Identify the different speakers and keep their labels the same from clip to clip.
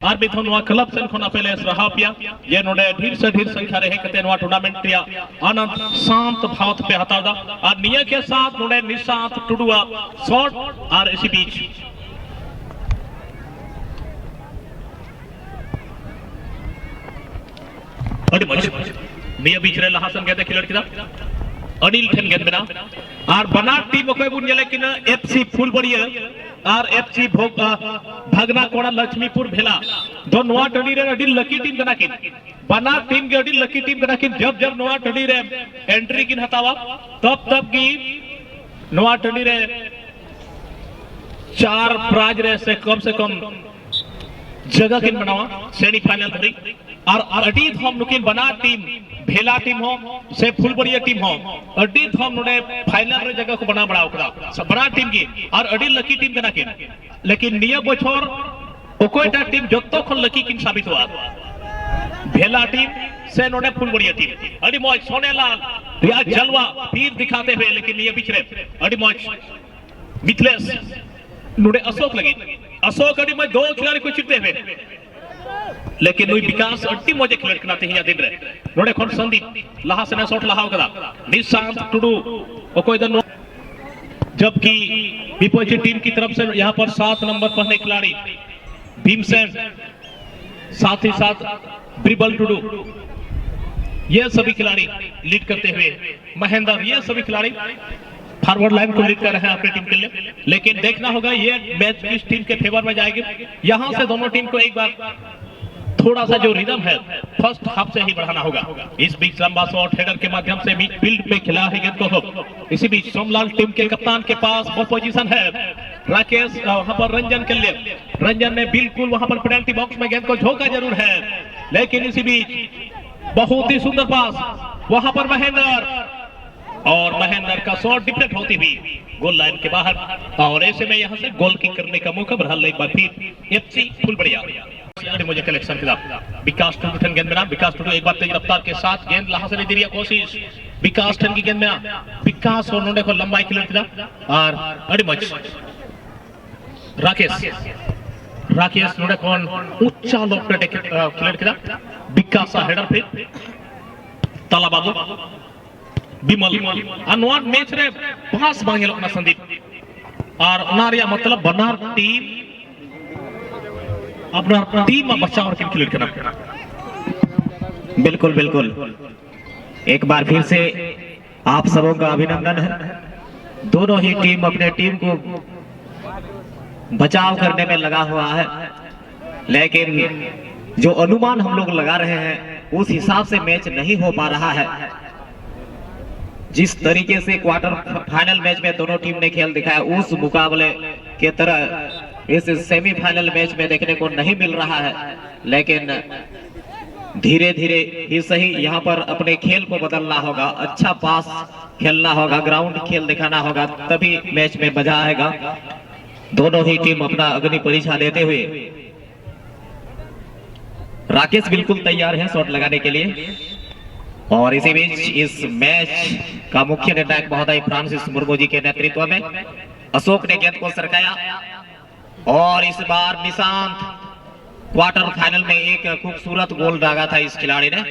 Speaker 1: Are बिथों नवा club Sen खना पहले रहा पिया ये नोडे ढेर से ढेर संख्या रहे कते नवा टूर्नामेंट रिया आनंद शांत भाव पे हतादा और निया के साथ नोडे निशांत टुडुआ शॉट और इसी बीच अड़ी मच निया बीच रे लहासन गेदे खिलड़ किदा अनिल ठेन गेंद बिना और बना टीम कोई बुन गेले किना एफसी फुलबड़िया और एफसी भगना कोड़ा लक्ष्मीपुर भेला दो नवा टडी रे अडी लकी टीम कना किन बना टीम के अडी लकी टीम कना किन जब जब नवा टडी रे एंट्री किन हतावा तब की नवा टडी रे 4 प्राइज रे से कम जगह किन बनावा सेमीफाइनल धरी और अडी हम नुकिन बना टीम भेला टीम हो से फुलबड़िया टीम हो अडी हम नोडे फाइनल रे जगह को बना बड़ा ओकरा बड़ा टीम की और अडी लकी टीम कना किन लेकिन निया बछर ओकोटा टीम जत्तो खन लकी किन साबित हुआ भेला टीम से नोडे फुलबड़िया टीम अडी मौज सोनेलाल या जलवा तीर दिखाते हुए लेकिन निया बिचरे अडी मौज मिथलेश नोडे अशोक लगी अशोक अडी मौज 2 खिलाड़ी को चिरते हुए लेकिन नुई विकास अट्टी मौजे खिलड़ कनाते हिया दिन रे नोडे खन संदीप लहा से शॉट लहाव कदा निशांत टुडू ओको इधर जबकि विपक्षी टीम की तरफ से यहां पर 7 नंबर पहने खिलाड़ी भीमसेन साथ ही साथ ब्रिबल टुडू ये सभी खिलाड़ी लीड करते हुए महेंद्र ये सभी खिलाड़ी फॉरवर्ड लाइन को लीड कर रहे हैं अपनी टीम के लिए लेकिन देखना होगा ये मैच किस टीम के फेवर में जाएगी यहां से दोनों टीम को एक बार थोड़ा सा जो रिदम है फर्स्ट हाफ से ही बढ़ाना होगा इस बीच लंबा शॉट हेडर के माध्यम से मिड फील्ड पे खिला है गेंद को इसी बीच सोमलाल टीम के कप्तान के पास वो पोजीशन है राकेश वहां पर रंजन के लिए रंजन ने बिल्कुल वहां पर पेनल्टी बॉक्स में गेंद को झोंका जरूर है लेकिन इसी बीच बहुत ही सुंदर पास वहां पर महेंद्र और महेंद्र का शॉट डिफलेक्ट होती हुई गोल लाइन के बाहर और ऐसे में यहां से गोल किक करने का मौका बहरहाल एक बार फिर एफसी फुलबड़िया मुझे कलेक्शन किया विकास टुडू ठन गेंद में विकास टुडू एक बार तेज रफ्तार के साथ गेंद लहा से दे रही कोशिश विकास ठन की गेंद में विकास और नोडे को लंबाई खिलड़ किया और अड़ी मच राकेश नोडे कोन ऊंचा लोक पे खिलड़ किया विकास हेडर पे ताला बाबू बिमल अनवार मैच रे पास बांगे लोकना संदीप और नारिया मतलब बनार टीम अपना टीम में बच्चा और खिलड़ करना
Speaker 2: बिल्कुल बिल्कुल एक बार फिर से आप सबों का अभिनंदन है दोनों ही टीम अपने टीम को बचाव करने में लगा हुआ है लेकिन जो अनुमान हम लोग लगा रहे हैं उस हिसाब से मैच नहीं हो पा रहा है जिस तरीके से क्वार्टर फाइनल मैच में दोनों टीम ने खेल दिखाया उस मुकाबले के तरह इस सेमीफाइनल मैच में देखने को नहीं मिल रहा है लेकिन धीरे धीरे ही सही यहाँ पर अपने खेल को बदलना होगा अच्छा पास खेलना होगा ग्राउंड खेल दिखाना होगा तभी मैच में मजा आएगा दोनों ही टीम अपना अग्नि परीक्षा देते हुए राकेश बिल्कुल तैयार है शॉट लगाने के लिए और इसी बीच इस मैच का मुख्य निर्णायक महोदय फ्रांसिस मुर्मू जी के नेतृत्व में अशोक ने गेंद को सरकाया और इस बार निशांत क्वार्टर फाइनल में एक खूबसूरत गोल दागा था इस खिलाड़ी ने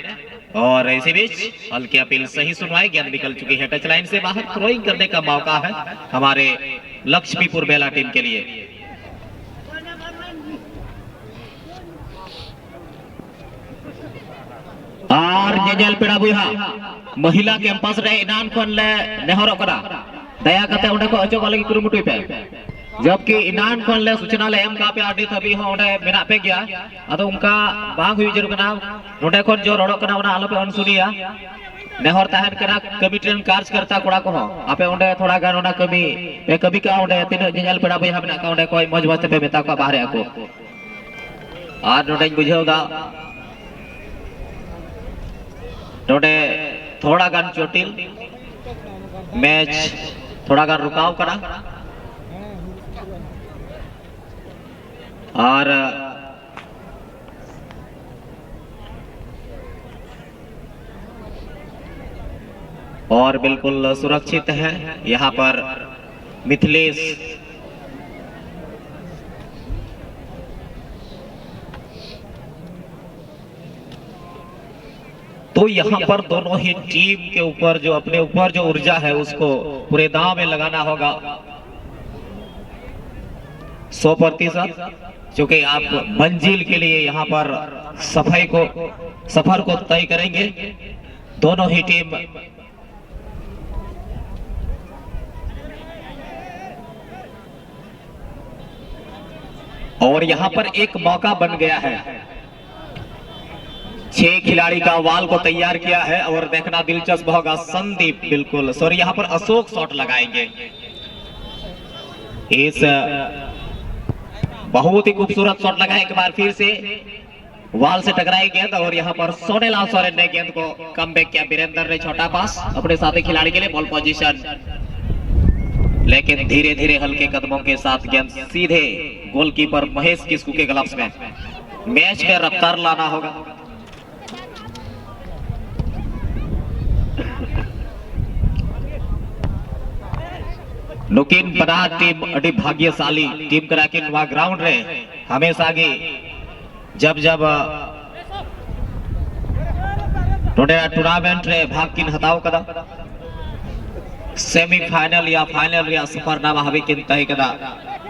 Speaker 2: और इसी बीच हल्की अपील सही सुनवाई गेंद निकल चुकी है टच लाइन से बाहर थ्रोइंग करने का मौका है हमारे लक्ष्मीपुर बेला टीम के लिए और जेजेल पेड़ा बुहा महिला कैंपस रे इनान खन ले नेहरो करा दया कते उडे को अचो वाले की कुरुमुटुई पे जबकि इनान खन ले सूचना ले एम का पे आडी थबी हो उडे मेना पे गया अदो उनका बांग हुई जरूर कना नोडे खन जो रोडो कना उना आलो पे अनसुनिया नेहर ताहन करा कमिटी कार्य करता कोड़ा को आपे उडे थोड़ा गान उना कमी पे कभी का उडे तीन जेजेल पेड़ा बुहा बना का उडे कोई मौज मस्त पे मेता को बाहर आको और नोडे बुझेगा नोडे थोड़ा गान चोटिल मैच थोड़ा गान रुकाव करा और बिल्कुल सुरक्षित है यहाँ पर मिथिलेश तो यहाँ पर दोनों ही टीम के ऊपर जो अपने ऊपर जो ऊर्जा है उसको पूरे दांव में लगाना होगा 100%, क्योंकि आप मंजिल के लिए यहाँ पर सफर को तय करेंगे दोनों ही टीम। और यहाँ पर एक मौका बन गया है, 6 खिलाड़ी का वाल को तैयार किया है और देखना दिलचस्प होगा। संदीप बिल्कुल सॉरी, यहाँ पर अशोक शॉट लगाएंगे। इस बहुत ही खूबसूरत शॉट लगा, एक बार फिर से वाल से टकराई गेंद और यहाँ पर सोनेलाल सोरेन ने गेंद को कम बैक किया। वीरेंद्र ने छोटा पास अपने साथी खिलाड़ी के लिए, बॉल पोजीशन, लेकिन धीरे धीरे हल्के कदमों के साथ गेंद सीधे गोलकीपर महेश किस्कू के ग्लव्स में। मैच में रफ्तार लाना होगा। नुकिन बना टीम अड़ी भाग्यशाली टीम कराकिन वा ग्राउंड रे हमेशा गे जब टूर्नामेंट रे भाग किन हताव कदा सेमीफाइनल या फाइनल या सफरनामा हवे किन तय कदा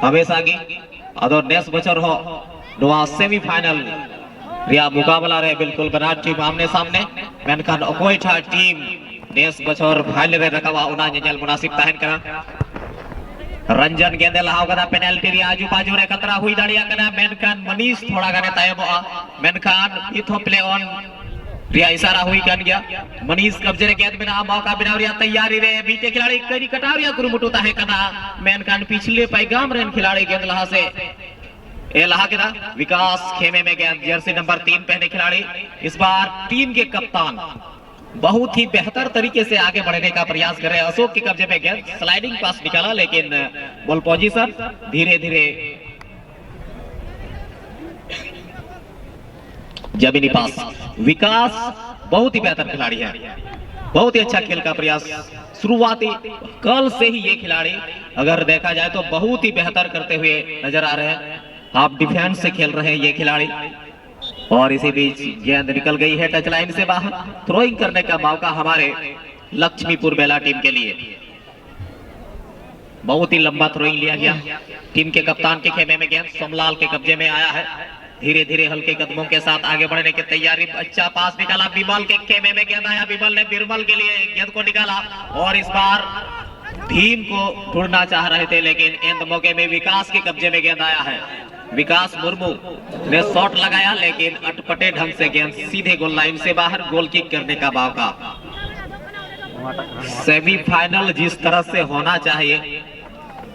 Speaker 2: हमेशा गे अदो नेक्स्ट बचर हो नवा सेमीफाइनल रिया मुकाबला रे बिल्कुल बना टीम आमने सामने मेनखान अकोयठा टीम नेक्स्ट बचर फाइनल रे रकावा उना नेल मुनासिब तहन करा। रंजन गेंदे लहाव कदा पेनल्टी रे आजू बाजू रे खतरा हुई दाड़िया कना मेनखान मनीष थोड़ा गाने तायबोआ मेनखान इथो प्ले ऑन रिया इशारा हुई कन गया। मनीष कब्जे रे गेंद बिना मौका बिना रिया तैयारी रे बीटे खिलाड़ी करी कटारिया कुरुमुटु ताहे कना मेनखान पिछले पैगाम रेन खिलाड़ी गेंद लहा से ए लहा कदा विकास खेमे में गेंद जर्सी नंबर 3 पहने खिलाड़ी इस बार टीम के कप्तान बहुत ही बेहतर तरीके से आगे बढ़ने का प्रयास कर रहे हैं। अशोक के कब्जे में गेंद स्लाइडिंग पास निकाला लेकिन बॉल पोजीशन धीरे धीरे जमीनी पास। विकास बहुत ही बेहतर खिलाड़ी है, बहुत ही अच्छा खेल का प्रयास शुरुआती कल से ही ये खिलाड़ी अगर देखा जाए तो बहुत ही बेहतर करते हुए नजर आ रहे हैं। आप डिफेंस से खेल रहे हैं ये खिलाड़ी और इसी बीच गेंद निकल गई है टच लाइन से बाहर। थ्रोइंग करने का मौका हमारे लक्ष्मीपुर बेला टीम के लिए। बहुत ही लंबा थ्रोइंग लिया गया। टीम के कप्तान के खेमे में गेंद सोमलाल के कब्जे में आया है। धीरे धीरे हल्के कदमों के साथ आगे बढ़ने की तैयारी। अच्छा पास निकाला, बिमल के खेमे में गेंद आया, बिमल ने बिरमल के लिए गेंद को निकाला और इस बार भीम को ढूंढना चाह रहे थे लेकिन एंड मौके में विकास के कब्जे में गेंद आया है। विकास मुर्मू ने शॉट लगाया लेकिन अटपटे ढंग से गेंद सीधे गोल लाइन से बाहर गोल किक करने का मौका। सेमीफाइनल जिस तरह से होना चाहिए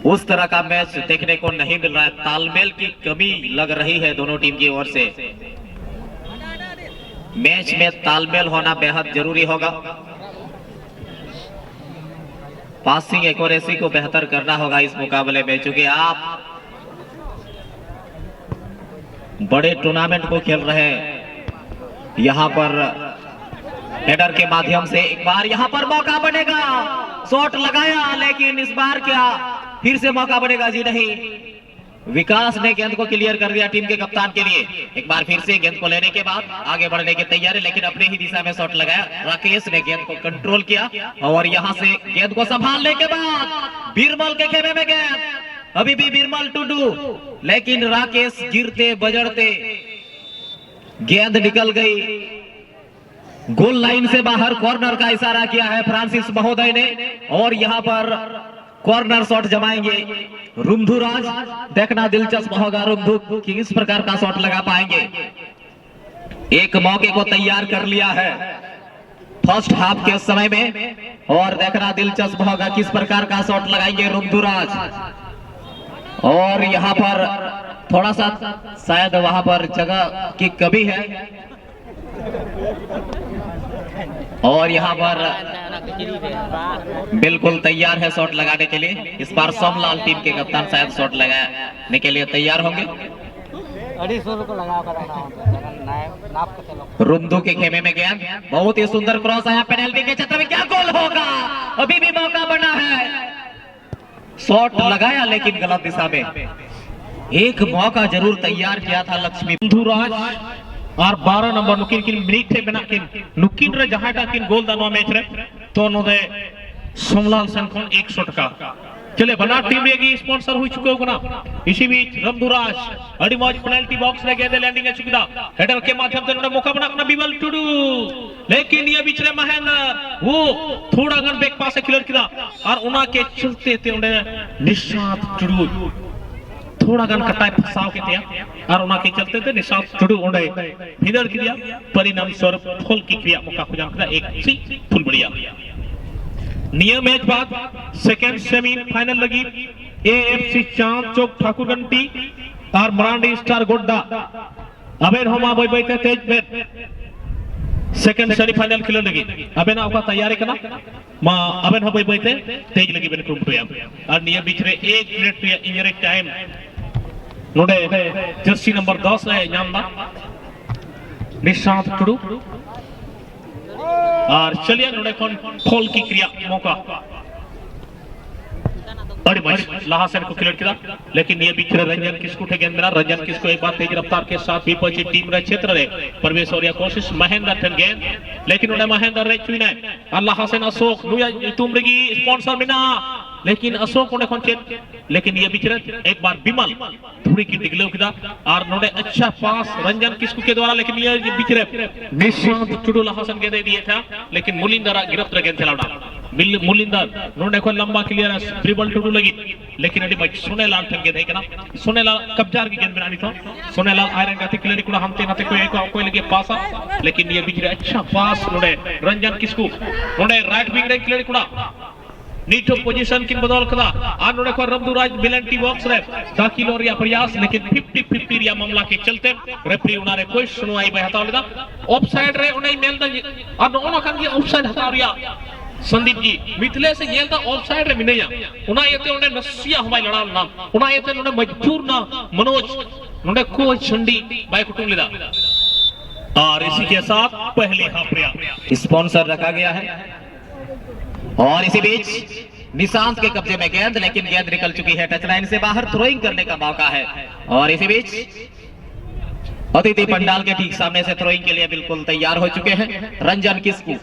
Speaker 2: उस तरह का मैच देखने को नहीं मिल रहा है। तालमेल की कमी लग रही है दोनों टीम की ओर से। मैच में तालमेल होना बेहद जरूरी होगा। पासिंग एक्यूरेसी को बेहतर करना होगा इस मुकाबले में, क्योंकि आप बड़े टूर्नामेंट को खेल रहे हैं। यहां पर हेडर के माध्यम से एक बार यहां पर मौका बनेगा, शॉट लगाया लेकिन इस बार क्या फिर से मौका बनेगा? जी नहीं, विकास ने गेंद को क्लियर कर दिया टीम के कप्तान के लिए। एक बार फिर से गेंद को लेने के बाद आगे बढ़ने की तैयारी लेकिन अपने ही दिशा में शॉट लगाया। राकेश ने गेंद को कंट्रोल किया और यहां से गेंद को संभालने के बाद बीरमल के खेमे में गेंद, अभी भी बीरमल टुडू लेकिन राकेश गिरते बजड़ते गेंद निकल गई गोल लाइन से बाहर। कॉर्नर का इशारा किया है फ्रांसिस महोदय ने और यहां पर कॉर्नर शॉट जमाएंगे रुमधुराज। देखना दिलचस्प होगा रुमधु किस प्रकार का शॉट लगा पाएंगे। एक मौके को तैयार कर लिया है फर्स्ट हाफ के समय में और देखना दिलचस्प होगा किस प्रकार का शॉट लगाएंगे रुमधुराज। और यहां पर थोड़ा सा शायद वहां पर जगह की कमी है और यहां पर बिल्कुल तैयार है शॉट लगाने के लिए। इस बार सोमलाल टीम के कप्तान शायद शॉट लगाने के लिए तैयार होंगे। रुमधु के खेमे में गेंद, बहुत ही सुंदर क्रॉस आया पेनल्टी के क्षेत्र में, क्या गोल होगा? अभी भी मौका बना है, शॉट लगाया लेकिन गलत दिशा में। एक मौका जरूर तैयार किया था लक्ष्मी।
Speaker 1: और 12 नंबर नुकिन किन मिनिट थे बना किन नुकिन रे जहाटा किन गोल दानवा मैच रे तो नोदे सोमलाल सेन खन 100 टका चले बना टीम रेगी स्पॉन्सर हुई चुके हो ना। इसी बीच रमदुराज अड़ी मौज पेनल्टी बॉक्स में गेंदे लैंडिंग है चुका हेडर के माध्यम से उन्होंने मौका बना अपना बिमल टुडू, लेकिन ये बीच रे महेंद्र वो थोड़ा गन बैक पास से क्लियर किया और उना के चलते थे उन्हें निशांत टुडू थोड़ा गन कटाई फसाव के थे और उना के चलते थे निशांत टुडू उन्हें फिदर किया परिणाम स्वरूप फुल की क्रिया मौका खुजा किया एक सी फुल बढ़िया नियम मैच बाद सेकंड सेमी फाइनल लगी एएफसी चांद चौक ठाकुरगंटी और मरांडी स्टार गोड्डा अबेन होमा बोई बोई तेज में सेकंड सेमीफाइनल खेल लगी अबेन आपका तैयारी करना मां अबेन हो बोई बोई तेज लगी बेन क्रुम पे और नियम बीच रे 1 मिनट पे इंजरी टाइम नोडे जर्सी नंबर 10 है नामदा निशांत टुडू और चलिए नोडे खोल की क्रिया मौका बड़ी मच लाहसन को क्लियर किया, लेकिन ये बीच रंजन किसको ठे गेंद मिला रंजन किसको एक बार तेज रफ्तार के साथ विपक्षी टीम रे क्षेत्र रे प्रवेश और कोशिश महेंद्र ठन गेंद लेकिन उन्हें महेंद्र रे चुने अल्लाह हसन अशोक नुया तुमरगी स्पॉन्सर बिना लेकिन अशोक उन्हें खोंचे लेकिन ये बीच एक बार बिमल थोड़ी की डिगले किया और नोडे अच्छा पास रंजन किसको के द्वारा लेकिन ये बीच निशांत टुडू हसन के दे दिए था लेकिन मुलिंदर गिरफ्त गेंद चलाना मुलिंदर नोडे को लंबा क्लियर ट्रिबल टुडू लगी लेकिन अभी भाई सोनेलाल ठन गेंद है ना सोनेलाल कब्जार की गेंद बनानी था सोनेलाल आयरन का क्लियर को हमते नाते कोई लगे पासा लेकिन ये बीच अच्छा पास नोडे रंजन किसको नोडे राइट विंग रे क्लियर कुड़ा नीटो पोजीशन किन बदल कदा आ नोडे को रमदुराज बिलेंटी बॉक्स रे दाखिल और या प्रयास लेकिन 50-50 रिया मामला के चलते रेफरी उनारे कोई सुनवाई बे हटाव लेदा ऑफसाइड रे उनै मेल द आ दोनों कान की ऑफसाइड हटाव रिया संदीप जी मिथले से गेल ता ऑफसाइड रे मिनया उना येते उनै नसिया हमाय लड़ाल नाम उना येते उनै मजबूर ना मनोज उनै को छंडी बाय कुटुम लेदा और इसी के साथ पहली हाफ रिया
Speaker 2: स्पॉन्सर रखा गया है और इसी बीच निशांत के कब्जे में गेंद लेकिन गेंद निकल चुकी है टच लाइन से बाहर थ्रोइंग करने का मौका है और इसी बीच अतिथि पंडाल के ठीक सामने से थ्रोइंग के लिए बिल्कुल तैयार हो चुके हैं रंजन किसकू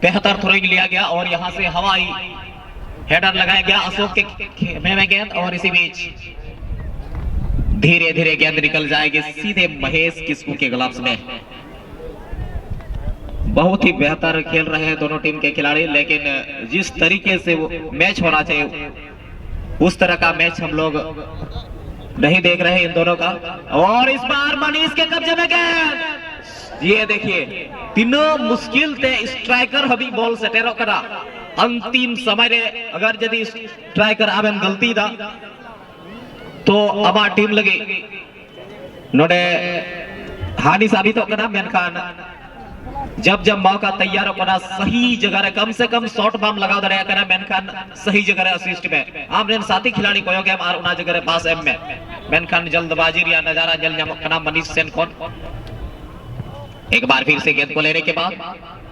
Speaker 2: बेहतर थ्रोइंग लिया गया और यहां से हवाई हेडर लगाया गया अशोक के खेमे में गेंद और इसी बीच धीरे धीरे गेंद निकल जाएगी सीधे महेश किसकू के ग्लव्स में। बहुत ही बेहतर खेल रहे हैं दोनों टीम के खिलाड़ी लेकिन जिस तरीके से वो मैच होना चाहिए उस तरह का मैच हम लोग नहीं देख रहे हैं इन दोनों का और इस बार मनीष के कब्जे में गेंद ये देखिए तीनों मुश्किल थे स्ट्राइकर हबी बॉल से टेरो करा अंतिम समय रे अगर यदि स्ट्राइकर आवेन गलती दा तो अबा टीम लगे नोडे हानि साबित होकर मेनखान जब जब मौका तैयार होना सही जगह रे कम से कम शॉट बम लगाव दरिया करे मेनखान सही जगह रे असिस्ट में आमने साथी खिलाड़ी कोयो गेम और उना जगह रे पास एम में मेनखान जल्दबाजी रिया नजारा जल न्यामकना मनीष सेन कौन एक बार फिर से गेंद को लेने के बाद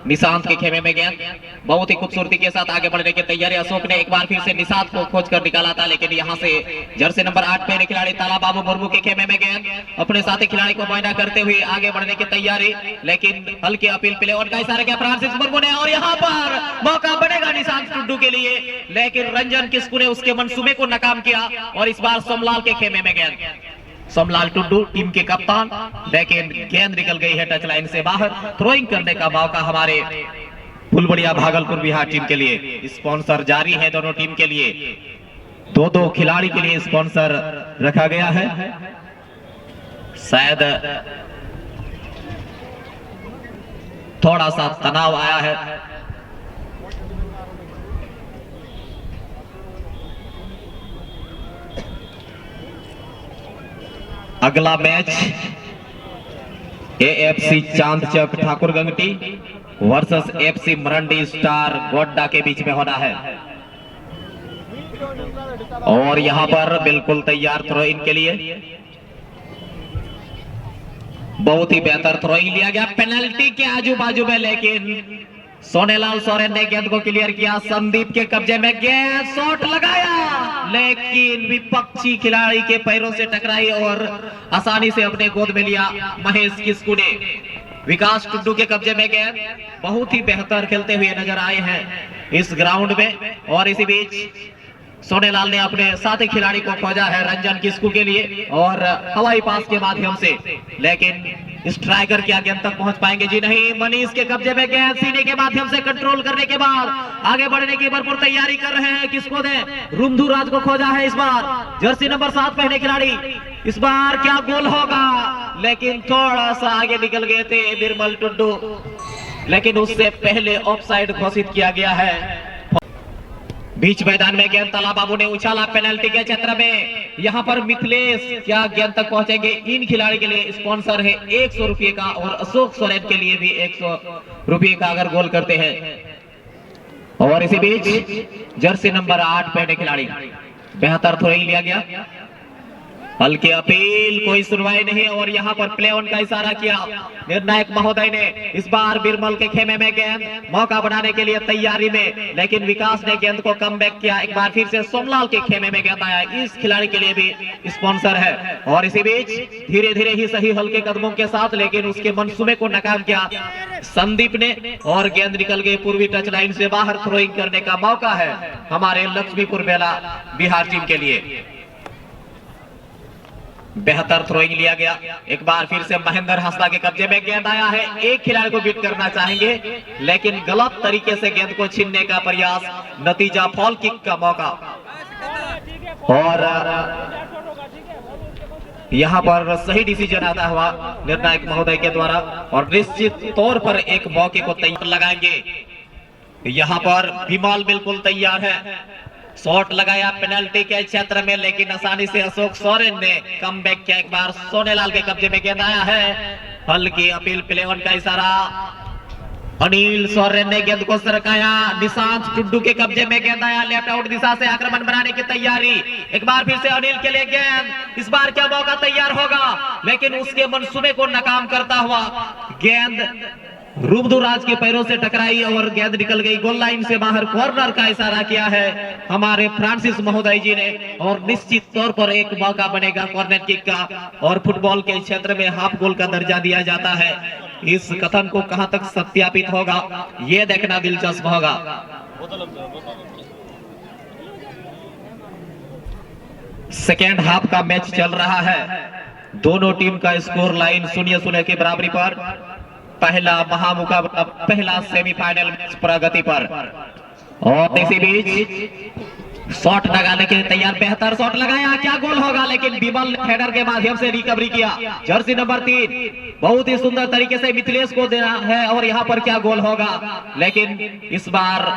Speaker 2: निशांत के खेमे में गेंद बहुत ही खूबसूरती के साथ आगे बढ़ने की तैयारी अशोक ने एक बार फिर से निशांत को खोज कर निकाला था लेकिन यहां से जर्सी नंबर 8 पे खिलाड़ी ताला बाबू मुर्मू के खेमे में गेंद अपने साथी खिलाड़ी को मुआयना करते हुए आगे बढ़ने की तैयारी लेकिन हल्की अपील प्ले और का इशारा किया फ्रांसिस मुर्मू ने और यहां पर मौका बनेगा निशांत टुडू के लिए लेकिन रंजन किसकू ने उसके मंसूबे को नाकाम किया और इस बार सोमलाल के खेमे में गेंद सोमलाल टुडू टीम के कप्तान लेकिन गेंद निकल गई है टच लाइन से बाहर थ्रोइंग करने का मौका हमारे फुलबड़िया भागलपुर बिहार टीम के लिए स्पॉन्सर जारी है दोनों टीम के लिए दो खिलाड़ी के लिए स्पॉन्सर रखा गया है शायद थोड़ा सा तनाव आया है अगला match AFC Chand Chowk Thakurgangti versus FC Marandi star Godda के बीच में होना है और यहां पर बिल्कुल तैयार थ्रो इन के लिए बहुत ही बेहतर थ्रोइंग लिया गया पेनल्टी के आजू बाजू में लेकिन सोनेलाल सोरेन ने गेंद को क्लियर किया, संदीप के कब्जे में गेंद, शॉट लगाया लेकिन विपक्षी खिलाड़ी के पैरों से टकराई और आसानी से अपने गोद में लिया महेश किस्कू ने। विकास टुड्डू के कब्जे में गेंद, बहुत ही बेहतर खेलते हुए नजर आए हैं इस ग्राउंड में। और इसी बीच सोनेलाल ने अपने साथी खिलाड़ी को खोजा है रंजन किस्कू के लिए और हवाई पास के माध्यम से, लेकिन स्ट्राइकर क्या गेंद तक पहुंच पाएंगे? जी नहीं। मनीष के कब्जे में गेंद, सीने के माध्यम से कंट्रोल करने के बाद आगे बढ़ने की भरपूर तैयारी कर रहे हैं। किसको दे? रुमधु राज को खोजा है इस बार, जर्सी नंबर 7 पहने खिलाड़ी। इस बार क्या गोल होगा? लेकिन थोड़ा सा आगे निकल गए थे बिरमल टुड्डू, लेकिन उससे पहले ऑफसाइड घोषित किया गया है। बीच मैदान में गेंद तला बाबू ने उछाला पेनल्टी के क्षेत्र में। यहाँ पर मिथिलेश क्या गेंद तक पहुंचेंगे? इन खिलाड़ी के लिए स्पॉन्सर है 100 रुपये का और अशोक सोरेन के लिए भी 100 रुपये का अगर गोल करते हैं। और इसी बीच जर्सी नंबर 8 पहने खिलाड़ी, बेहतर थ्रोइंग लिया गया, हल्की अपील, कोई सुनवाई नहीं और यहाँ पर प्ले ऑन का इशारा किया निर्णायक महोदय ने। इस बार बिरमल के खेमे में गेंद, मौका बनाने के लिए तैयारी में, लेकिन विकास ने गेंद को कम बैक किया। एक बार फिर से सोमलाल के खेमे में गेंद आया, इस खिलाड़ी के लिए भी स्पॉन्सर है। और इसी बीच धीरे धीरे ही सही हल्के कदमों के साथ, लेकिन उसके मंसूबे को नाकाम किया संदीप ने और गेंद निकल गई पूर्वी टच लाइन से बाहर। थ्रोइंग करने का मौका है हमारे लक्ष्मीपुर बेला बिहार टीम के लिए। बेहतर थ्रोइंग लिया गया। एक बार फिर से महेंद्र हंसदा के कब्जे में गेंद आया है। एक खिलाड़ी को बीट करना चाहेंगे, लेकिन गलत तरीके से गेंद को छीनने का प्रयास, नतीजा फॉल किक का मौका। और यहाँ पर सही डिसीजन आता हुआ निर्णायक महोदय के द्वारा और निश्चित तौर पर एक मौके को तैयार लगाएंगे। यहाँ पर विमल बिल्कुल तैयार है, शॉट लगाया पेनल्टी के क्षेत्र में, लेकिन आसानी से अशोक सोरेन ने कम बैक किया। एक बार सोनेलाल के कब्जे में गेंद आया है, हल्की अपील, प्ले ऑन का इशारा। अनिल सोरेन ने गेंद को सरकाया, निशांत टुड्डू के कब्जे में गेंद आया, लेफ्ट आउट दिशा से आक्रमण बनाने की तैयारी। एक बार फिर से अनिल के लिए गेंद, इस बार क्या मौका तैयार होगा? लेकिन उसके मंसूबे को नाकाम करता हुआ गेंद रुमधु राज के पैरों से टकराई और गेंद निकल गई गोल लाइन से बाहर। कॉर्नर का इशारा किया है हमारे फ्रांसिस महोदय जी ने और निश्चित तौर पर एक मौका बनेगा कॉर्नर किक का और फुटबॉल के क्षेत्र में हाफ गोल का दर्जा दिया जाता है। इस कथन को कहां तक सत्यापित होगा, यह देखना दिलचस्प होगा। सेकेंड हाफ का मैच चल रहा है, दोनों टीम का स्कोर लाइन 0-0 की बराबरी पर। पहला महामुकाबला, पहला सेमीफाइनल मैच प्रगति पर। और इसी बीच शॉट लगाने के लिए तैयार, बेहतर शॉट लगाया, क्या गोल होगा? लेकिन विमल ने हेडर के माध्यम से रिकवरी किया। जर्सी नंबर 3 बहुत ही सुंदर तरीके से मिथिलेश को देना है और यहाँ पर क्या गोल होगा? लेकिन इस बार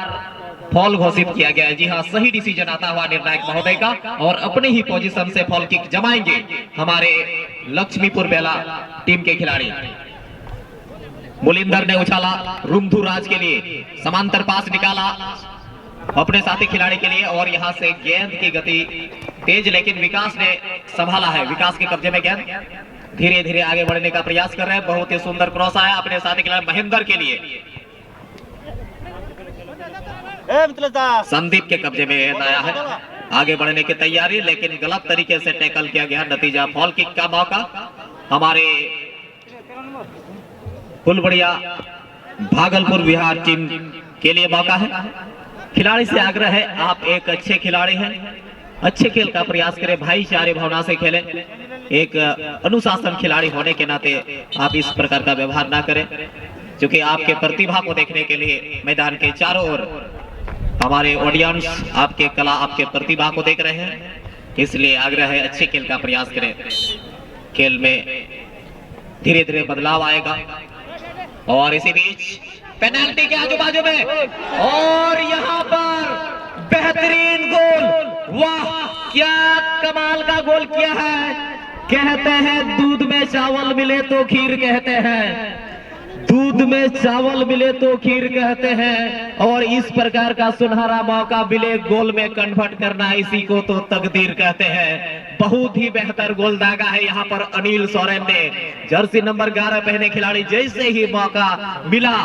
Speaker 2: फॉल घोषित किया गया है। जी हाँ, सही डिसीजन आता हुआ निर्णायक महोदय का और अपने ही पोजीशन से फॉल किक जमाएंगे हमारे लक्ष्मीपुर बेला टीम के खिलाड़ी। मुलिंदर ने उछाला रुमधु राज के लिए, समांतर पास निकाला अपने साथी खिलाड़ी के लिए और यहां से गेंद की गति तेज, लेकिन विकास ने संभाला है। विकास के कब्जे में गेंद, धीरे धीरे आगे बढ़ने का प्रयास कर रहे हैं। बहुत ही सुंदर क्रॉस आया अपने साथी खिलाड़ी महेंद्र के लिए। संदीप के कब्जे में गेंद आया है, आगे बढ़ने की तैयारी, लेकिन गलत तरीके से टैकल किया गया। नतीजा फॉल किक का मौका हमारे फुलबड़िया भागलपुर बिहार टीम के लिए मौका है। खिलाड़ी से आग्रह है, आप एक अच्छे खिलाड़ी हैं, अच्छे खेल का प्रयास करें, भाईचारे भावना से खेलें। एक अनुशासन खिलाड़ी होने के नाते आप इस प्रकार का व्यवहार ना करें, क्योंकि आपके प्रतिभा को देखने के लिए मैदान के चारों ओर हमारे ऑडियंस आपके कला, आपके प्रतिभा को देख रहे हैं। इसलिए आग्रह है, अच्छे खेल का प्रयास करें। खेल में धीरे धीरे बदलाव आएगा। और इसी बीच पेनल्टी के आजू बाजू में और यहाँ पर बेहतरीन गोल, वाह क्या कमाल का गोल किया है। कहते हैं दूध में चावल मिले तो खीर कहते हैं, दूध में चावल मिले तो खीर कहते हैं, और इस प्रकार का सुनहरा मौका मिले गोल में कन्वर्ट करना, इसी को तो तकदीर कहते हैं। बहुत ही बेहतर गोल दागा है यहाँ पर अनिल सोरेन ने। जर्सी नंबर 11 पहने खिलाड़ी जैसे ही मौका मिला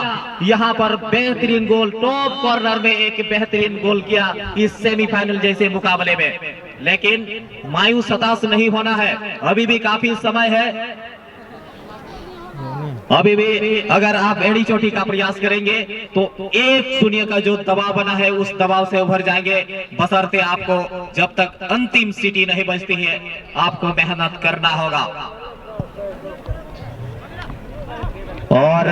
Speaker 2: यहाँ पर बेहतरीन गोल, टॉप कॉर्नर में एक बेहतरीन गोल किया इस सेमीफाइनल जैसे मुकाबले में। लेकिन मायूस हताश नहीं होना है, अभी भी काफी समय है। अभी भी अगर आप एड़ी चोटी का प्रयास करेंगे तो 1-0 का जो दबाव बना है उस दबाव से उभर जाएंगे, बशर्ते आपको जब तक अंतिम सीटी नहीं बजती है आपको मेहनत करना होगा। और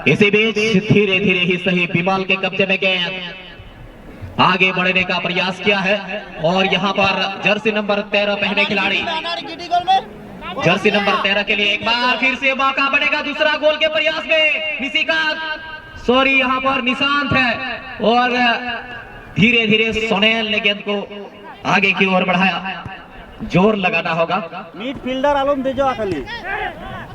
Speaker 2: इसी बीच धीरे धीरे ही सही बिमल के कब्जे में गेंद आगे बढ़ने का प्रयास किया है। और यहाँ पर जर्सी नंबर 13 पहने खिलाड़ी, जर्सी नंबर 13 के लिए एक बार फिर से मौका बनेगा दूसरा गोल के प्रयास में। यहाँ पर निशांत है और धीरे धीरे सोनेल ने गेंद को आगे की ओर बढ़ाया, जोर लगाना होगा।
Speaker 3: मिडफील्डर आलम भेजो आखिरी।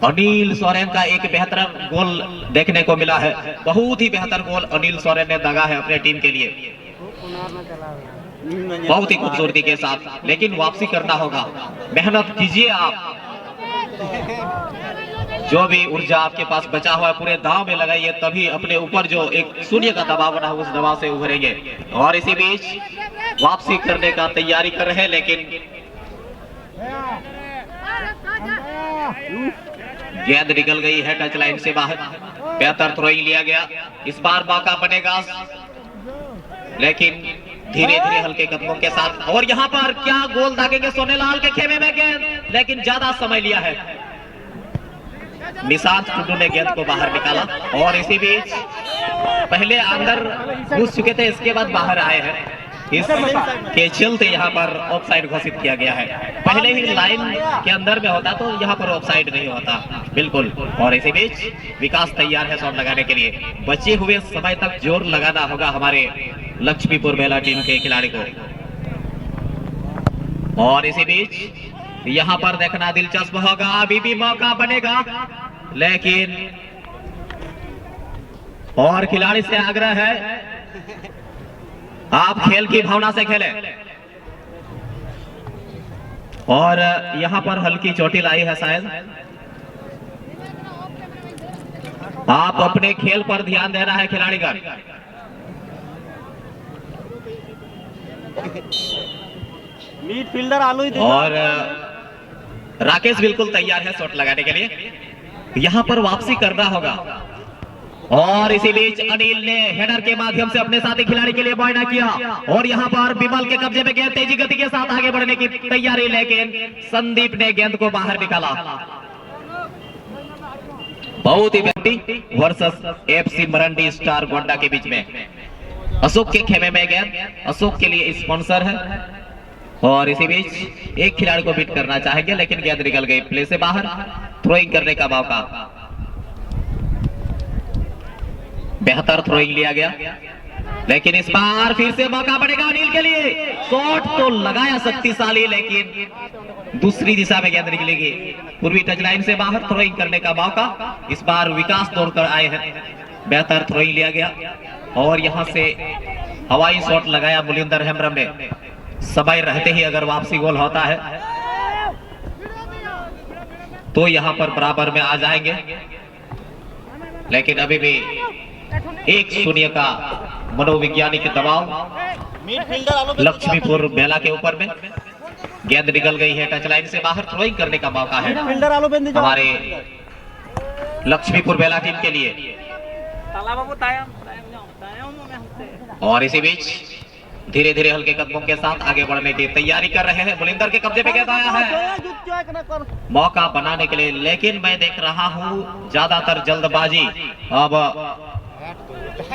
Speaker 2: अनिल सोरेन का एक बेहतर गोल देखने को मिला है, बहुत ही बेहतर गोल अनिल सोरेन ने दागा है अपने टीम के लिए, बहुत ही खूबसूरती के साथ। लेकिन वापसी करना होगा, मेहनत कीजिए आप, जो भी ऊर्जा आपके पास बचा हुआ है पूरे दांव में लगाइए, तभी अपने ऊपर जो एक शून्य का दबाव बना उस दबाव से उभरेंगे। और इसी बीच वापसी करने का तैयारी कर रहे हैं, लेकिन गेंद निकल गई है टच लाइन से बाहर। बेहतर थ्रोइंग लिया गया, इस बार मौका बनेगा, लेकिन धीरे धीरे हल्के कदमों के साथ। और यहाँ पर क्या गोल दागेंगे सोनेलाल के खेमे में गेंद, लेकिन ज्यादा समय लिया है। निशांत टुडू ने गेंद को बाहर निकाला और इसी बीच पहले अंदर घुस चुके थे, इसके बाद बाहर आए हैं, इसके चलते यहाँ पर ऑफसाइड घोषित किया गया है। पहले ही लाइन के अंदर में होता तो यहाँ पर ऑफसाइड नहीं होता, बिल्कुल। और इसी बीच विकास तैयार है शॉट लगाने के लिए, बचे हुए समय तक जोर लगाना होगा हमारे लक्ष्मीपुर बेला टीम के खिलाड़ी को। और इसी बीच यहाँ पर देखना दिलचस्प होगा, अभी भी मौका बनेगा, लेकिन और खिलाड़ी से आग्रह है आप खेल की भावना से खेलें। और यहां पर हल्की चोटिल आई है शायद, आप अपने खेल पर ध्यान देना है खिलाड़ीगण।
Speaker 3: मिडफील्डर आलू ही।
Speaker 2: और राकेश बिल्कुल तैयार है शॉट लगाने के लिए, यहां पर वापसी करना होगा। और इसी बीच अनिल ने हेडर के माध्यम से अपने साथी खिलाड़ी के लिए मुआयना किया। और यहां पर बिमल के कब्जे में गेंद तेजी गति के साथ आगे बढ़ने की तैयारी, लेकिन संदीप ने गेंद को बाहर निकाला। बहुत ही व्यक्ति versus FC Marandi star Gonda के बीच में अशोक के खेमे में गेंद, अशोक के लिए स्पॉन्सर है। और इसी बीच एक खिलाड़ी को बीट करना चाहेंगे, लेकिन गेंद निकल गई प्ले से बाहर। थ्रोइंग करने का मौका, बेहतर थ्रोइंग लिया गया, लेकिन इस बार फिर से मौका बनेगा अनिल के लिए। शॉट तो लगाया शक्तिशाली, लेकिन दूसरी दिशा में गेंद निकलेगी पूर्वी टच लाइन से बाहर। थ्रोइंग करने का मौका, इस बार विकास दौड़कर आए हैं, बेहतर थ्रोइंग लिया गया। और यहां से हवाई शॉट लगाया मुलिंदर हेम्ब्रम ने, समय रहते ही अगर वापसी गोल होता है तो यहां पर बराबर में आ जाएंगे, लेकिन अभी भी 1-0 का मनोवैज्ञानिक दबाव लक्ष्मीपुर बेला के ऊपर में। गेंद निकल गई है टच लाइन से बाहर, थ्रोइंग करने का मौका है हमारे लक्ष्मीपुर बेला टीम के लिए। और इसी बीच धीरे धीरे हल्के कदमों के साथ आगे बढ़ने की तैयारी कर रहे हैं। बुलिंदर के कब्जे पे गेंद आया है मौका बनाने के लिए, लेकिन मैं देख रहा हूं ज्यादातर जल्दबाजी। अब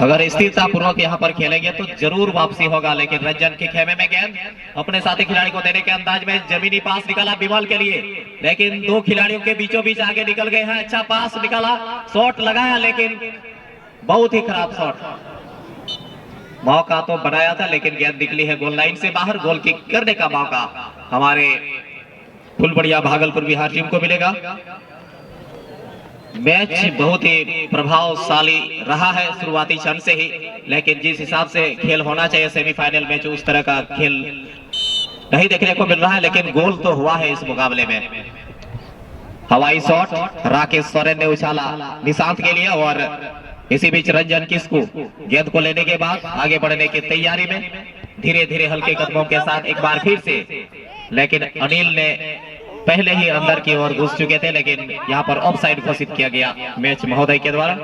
Speaker 2: अगर स्थिरता पूर्वक यहाँ पर खेलेंगे तो जरूर वापसी होगा, लेकिन रंजन के खेमे में गेंद अपने साथी खिलाड़ी को देने के अंदाज में जमीनी पास निकाला बिमल के लिए, लेकिन दो खिलाड़ियों के बीचों बीच आगे निकल गए हैं। अच्छा पास निकाला, शॉट लगाया, लेकिन बहुत ही खराब शॉट। मौका तो बनाया था, लेकिन गेंद निकली है गोल लाइन से बाहर। गोल किक करने का मौका हमारे फुलबड़िया भागलपुर बिहार टीम को मिलेगा। मैच बहुत ही प्रभावशाली रहा है शुरुआती क्षण से ही, लेकिन जिस हिसाब से खेल होना चाहिए सेमीफाइनल मैच, उस तरह का खेल नहीं देखने को मिल रहा है, लेकिन गोल तो हुआ है इस मुकाबले में। हवाई शॉट राकेश सोरेन ने उछाला निशांत के लिए, और इसी बीच रंजन किस्कू गेंद को लेने के बाद आगे बढ़ने की तैयारी में, धीरे धीरे हल्के कदमों के साथ एक बार फिर से, लेकिन अनिल ने पहले ही अंदर की ओर घुस चुके थे, लेकिन यहाँ पर ऑफसाइड घोषित किया गया मैच महोदय के द्वारा।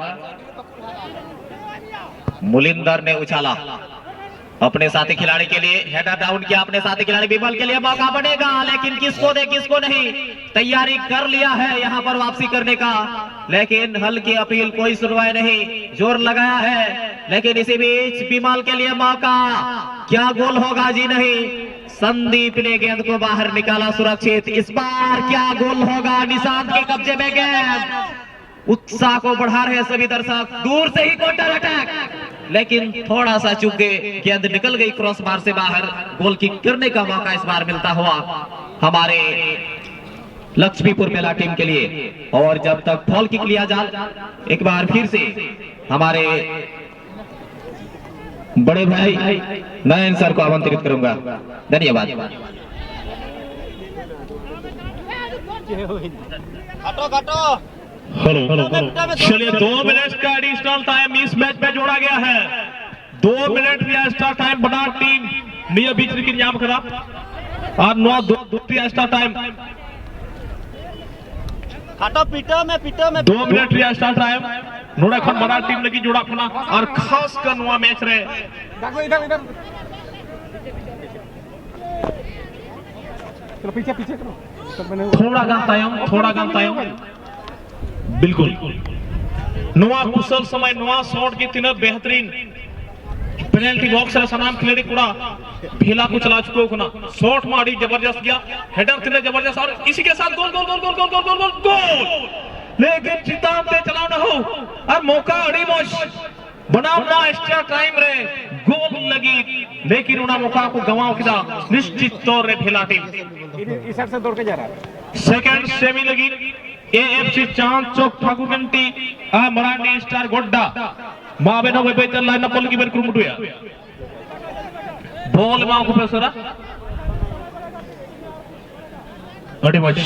Speaker 2: मुलिंदर ने उछाला अपने साथी खिलाड़ी के लिए, हेडर डाउन किया अपने साथी खिलाड़ी विमल के लिए, मौका बनेगा, लेकिन किसको दे किसको नहीं, तैयारी कर लिया है यहाँ पर वापसी करने का, लेकिन हल्की अपील, कोई सुनवाई नहीं, जोर लगाया है, लेकिन इसी बीच विमल के लिए मौका, क्या गोल होगा जी? नहीं, संदीप ने गेंद को बाहर निकाला सुरक्षित। इस बार क्या गोल होगा? निशांत के कब्जे में गेंद, उत्साह को बढ़ा रहे सभी दर्शक, दूर से ही काउंटर अटैक, लेकिन थोड़ा सा चूक गए, गेंद निकल गई क्रॉस बार से बाहर। गोल किक करने का मौका इस बार मिलता हुआ हमारे लक्ष्मीपुर मेला टीम के लिए। और जब तक फॉल किक लिया जाए, एक बार फिर से हमारे बड़े भाई नयन सर को आमंत्रित करूंगा। धन्यवाद।
Speaker 1: हेलो, चलिए 2 मिनट का एडिशनल टाइम इस मैच में जोड़ा गया है। 2 मिनट का एक्स्ट्रा टाइम बना टीम निया बीच की नाम करा और 9 एक्स्ट्रा टाइम
Speaker 3: हटो पीटो में
Speaker 1: 2 मिनट का एक्स्ट्रा टाइम नोड़ा खन बना टीम लगी जोड़ा अपना, और खास कर नवा मैच रे
Speaker 4: चलो पीछे करो,
Speaker 1: थोड़ा गान तायम बिल्कुल नवा कुशल समय, नवा शॉट की तीन बेहतरीन पेनल्टी बॉक्स रे सनाम खिलाड़ी कुड़ा भेला को चला चुको कुना, शॉट मारी जबरदस्त गया, हेडर तीन जबरदस्त, और इसी के साथ गोल गोल गोल गोल गोल गोल गोल गोल गोल, लेकिन चिताम पे चलाना हो और मौका अड़ी मोश बनावना एक्स्ट्रा टाइम रे गोल लगी, लेकिन उना मौका को गवाओ किदा निश्चित तौर रे भेला टीम
Speaker 4: इस साइड से दौड़ के जा रहा है।
Speaker 1: सेकंड सेमी लगी एएफसी चांद चौक ठाकुरगंटी मराठी स्टार गोड्डा मावे नो बेबे चल लाइन पल की बेर कुमुटुया बॉल मां को पेसरा अड़ी मच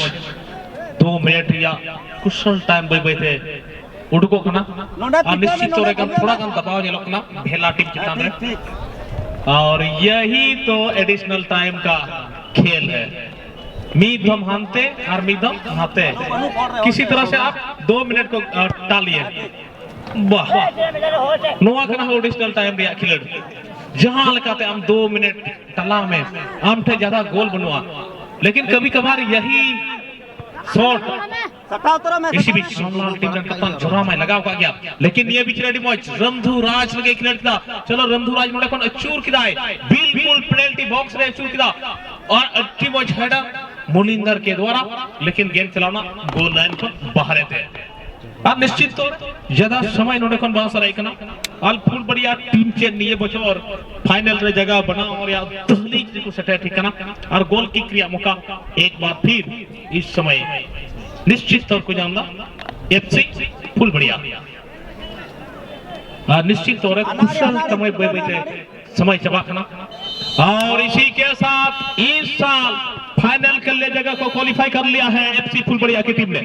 Speaker 1: 2 मिनट या कुशल टाइम बेबे थे उडको कना और निश्चित तौर पर थोड़ा कम दबाव ने लोकना भेला टीम चितान रे, और यही तो एडिशनल टाइम का खेल है। मीदम हानते और मीदम हाते, किसी तरह से आप 2 मिनट को टालिए। वाह, नोआ कना हो एडिशनल टाइम दिया खिलड़, जहां लगाते हम 2 मिनट तला में हम थे ज्यादा गोल बनवा, लेकिन कभी कभार यही शॉट इसी बीच सोमलाल टीम ने कप्तान जोरा में लगा हुआ गया, लेकिन ये बीच रेडी मैच रंधु राज लगे खिलड़ था। चलो रंधु राज मोड़े कौन अचूर किदाए, बिल्कुल पेनल्टी बॉक्स रे अचूर किदा, और अच्छी मैच हेडर मुलिंदर के द्वारा, लेकिन गेंद चलाना गोल लाइन पर बाहर थे। अब निश्चित तौर ज्यादा समय नोडे कौन बहुत सारा इकना आल फुल बढ़िया टीम चेन नहीं बचो, और फाइनल रे जगह बना और या दहलीज को सटे ठिकाना और गोल की क्रिया मौका एक बार फिर इस समय निश्चित तौर को जानना एफसी फुल बढ़िया, निश्चित तौर पर कुशल समय बैठे समय चबाखना, और इसी के साथ इस साल फाइनल के लिए जगह को क्वालिफाई कर लिया है एफसी फुल बढ़िया की टीम ने।